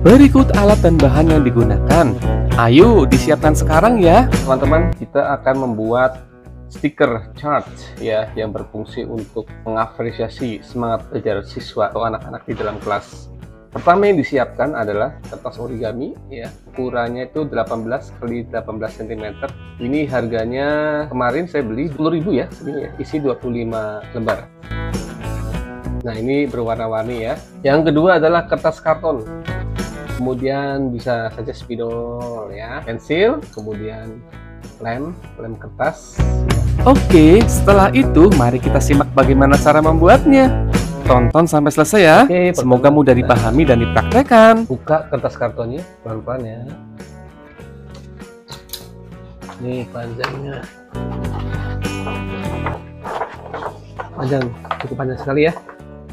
Berikut alat dan bahan yang digunakan. Ayo disiapkan sekarang ya. Teman-teman, kita akan membuat stiker chart ya yang berfungsi untuk mengapresiasi semangat belajar siswa atau anak-anak di dalam kelas. Pertama yang disiapkan adalah kertas origami ya. Ukurannya itu 18 x 18 cm. Ini harganya kemarin saya beli 10.000 ya, segini ya. Isi 25 lembar. Nah, ini berwarna-warni ya. Yang kedua adalah kertas karton. Kemudian bisa saja spidol ya, pensil, kemudian lem kertas. Oke, setelah itu mari kita simak bagaimana cara membuatnya. Tonton sampai selesai ya. Oke, semoga mudah dipahami dan dipraktekkan. Buka kertas kartonnya pelan-pelan ya. Nih panjangnya. Panjang, cukup panjang sekali ya.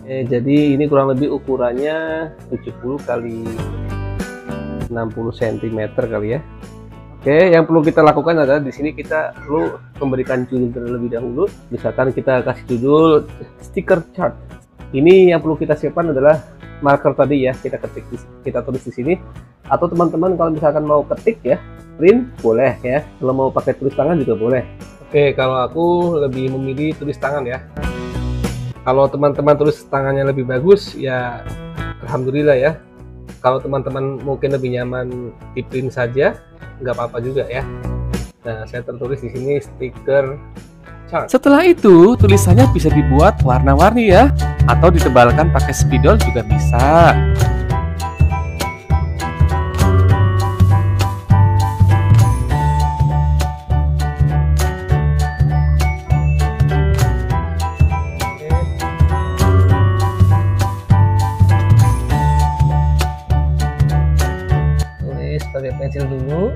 Jadi ini kurang lebih ukurannya 70 kali 60 cm kali ya. Oke, yang perlu kita lakukan adalah di sini kita perlu memberikan judul terlebih dahulu. Misalkan kita kasih judul stiker chart. Ini yang perlu kita siapkan adalah marker tadi ya, kita ketik, kita tulis di sini. Atau teman-teman kalau misalkan mau ketik ya, print boleh ya. Kalau mau pakai tulis tangan juga boleh. Oke, kalau aku lebih memilih tulis tangan ya. Kalau teman-teman tulis tangannya lebih bagus ya, alhamdulillah ya. Kalau teman-teman mungkin lebih nyaman di print saja, nggak apa-apa juga ya. Nah, saya tertulis di sini stiker chart. Setelah itu, tulisannya bisa dibuat warna-warni ya, atau ditebalkan pakai spidol juga bisa. Pakai pensil dulu.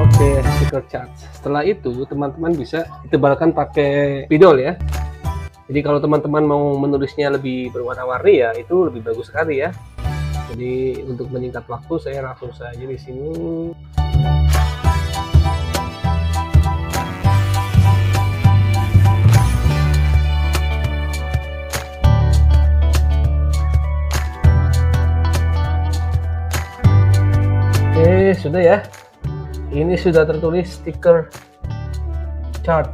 Oke, stiker chart. Setelah itu teman-teman bisa ditebalkan pakai spidol ya. Jadi kalau teman-teman mau menulisnya lebih berwarna-warni ya, itu lebih bagus sekali ya. Jadi untuk menyingkat waktu saya langsung saja di sini. Sudah ya, ini sudah tertulis stiker chart.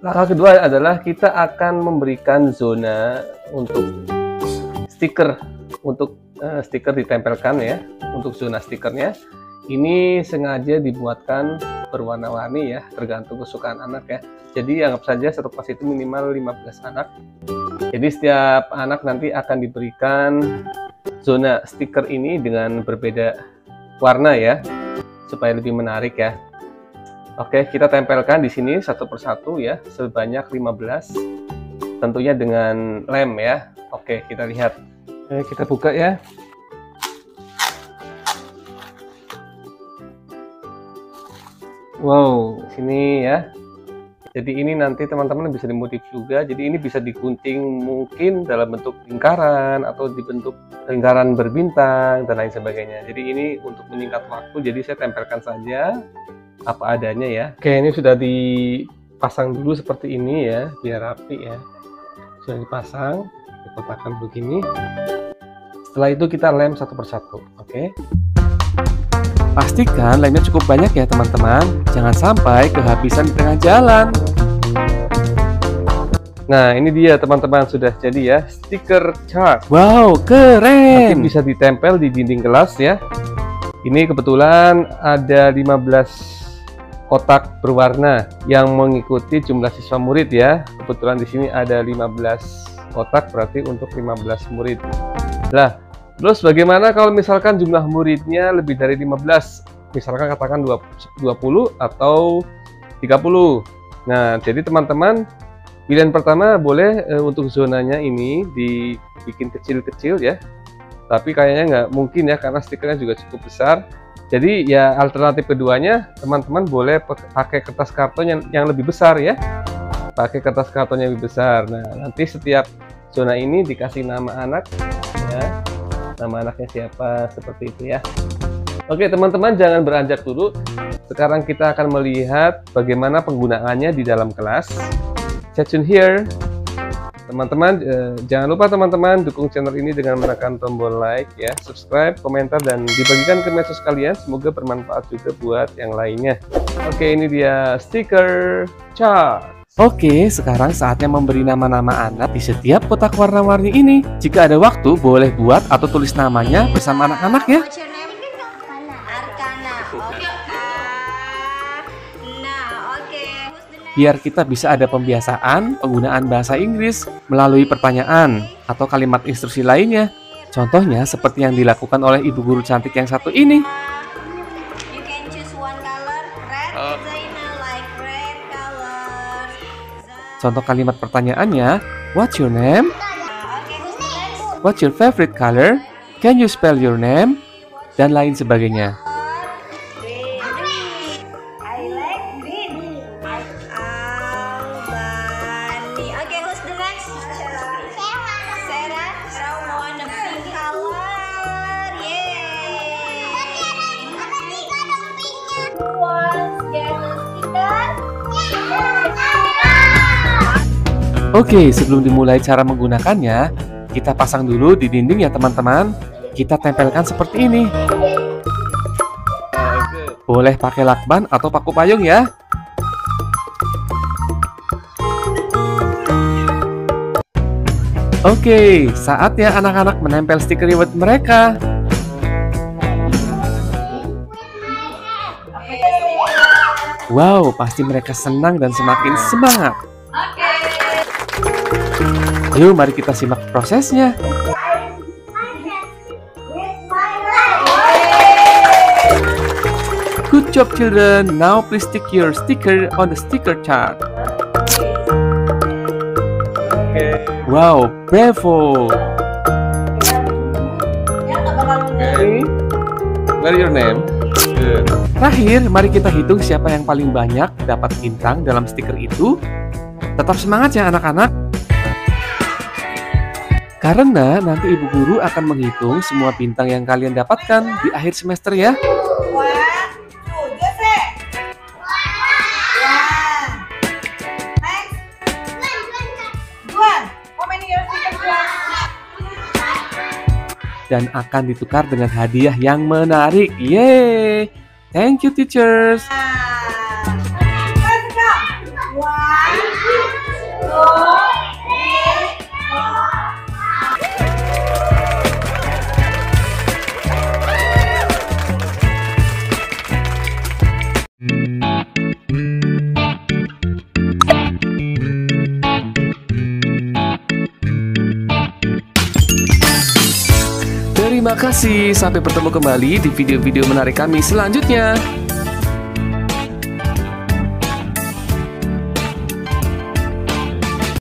Langkah kedua adalah kita akan memberikan zona untuk stiker, stiker ditempelkan ya. Untuk zona stikernya ini sengaja dibuatkan berwarna-warni ya, tergantung kesukaan anak ya. Jadi anggap saja satu kelas itu minimal 15 anak. Jadi setiap anak nanti akan diberikan zona stiker ini dengan berbeda warna ya, supaya lebih menarik ya. Oke, kita tempelkan di sini satu persatu ya, sebanyak 15, tentunya dengan lem ya. Oke, kita lihat. Kita buka ya. Wow, sini ya. Jadi ini nanti teman-teman bisa dimotif juga. Jadi ini bisa digunting mungkin dalam bentuk lingkaran atau dibentuk lingkaran berbintang dan lain sebagainya. Jadi ini untuk menyingkat waktu, jadi saya tempelkan saja apa adanya ya. Oke, ini sudah dipasang dulu seperti ini ya, biar rapi ya. Sudah dipasang, dikotakkan begini. Setelah itu kita lem satu persatu. Oke. Pastikan lemnya cukup banyak ya teman-teman, jangan sampai kehabisan di tengah jalan. Nah, ini dia teman-teman, sudah jadi ya, stiker chart. Wow, keren! Nanti bisa ditempel di dinding kelas ya. Ini kebetulan ada 15 kotak berwarna yang mengikuti jumlah siswa murid ya. Kebetulan di sini ada 15 kotak, berarti untuk 15 murid. Nah, terus bagaimana kalau misalkan jumlah muridnya lebih dari 15? Misalkan katakan 20 atau 30. Nah, jadi teman-teman, pilihan pertama boleh untuk zonanya ini dibikin kecil-kecil ya. Tapi kayaknya nggak mungkin ya, karena stikernya juga cukup besar. Jadi ya alternatif keduanya, teman-teman boleh pakai kertas karton yang lebih besar ya. Pakai kertas karton yang lebih besar. Nah, nanti setiap zona ini dikasih nama anak ya. Nama anaknya siapa, seperti itu ya. Oke teman-teman, jangan beranjak dulu. Sekarang kita akan melihat bagaimana penggunaannya di dalam kelas. stay tune here. Teman-teman, jangan lupa teman-teman dukung channel ini dengan menekan tombol like ya, subscribe, komentar, dan dibagikan ke medsos kalian. Semoga bermanfaat juga buat yang lainnya. Oke, ini dia stiker chart. Oke, sekarang saatnya memberi nama-nama anak di setiap kotak warna-warni ini. Jika ada waktu, boleh buat atau tulis namanya bersama anak-anak ya. Biar kita bisa ada pembiasaan penggunaan bahasa Inggris melalui pertanyaan atau kalimat instruksi lainnya. Contohnya seperti yang dilakukan oleh ibu guru cantik yang satu ini. Contoh kalimat pertanyaannya, what's your name? What's your favorite color? Can you spell your name? Dan lain sebagainya. Oke, sebelum dimulai cara menggunakannya, kita pasang dulu di dinding ya teman-teman. Kita tempelkan seperti ini. Boleh pakai lakban atau paku payung ya. Oke, saatnya anak-anak menempel stiker reward mereka. Wow, pasti mereka senang dan semakin semangat. Yuk, mari kita simak prosesnya. Good job, children. Now please stick your sticker on the sticker chart. Wow, bravo. What is your name? Good. Terakhir, mari kita hitung siapa yang paling banyak dapat bintang dalam stiker itu. Tetap semangat ya anak-anak. Karena nanti ibu guru akan menghitung semua bintang yang kalian dapatkan di akhir semester ya. Dan akan ditukar dengan hadiah yang menarik. Yeay! Thank you, teachers. Terima kasih, sampai bertemu kembali di video-video menarik kami selanjutnya.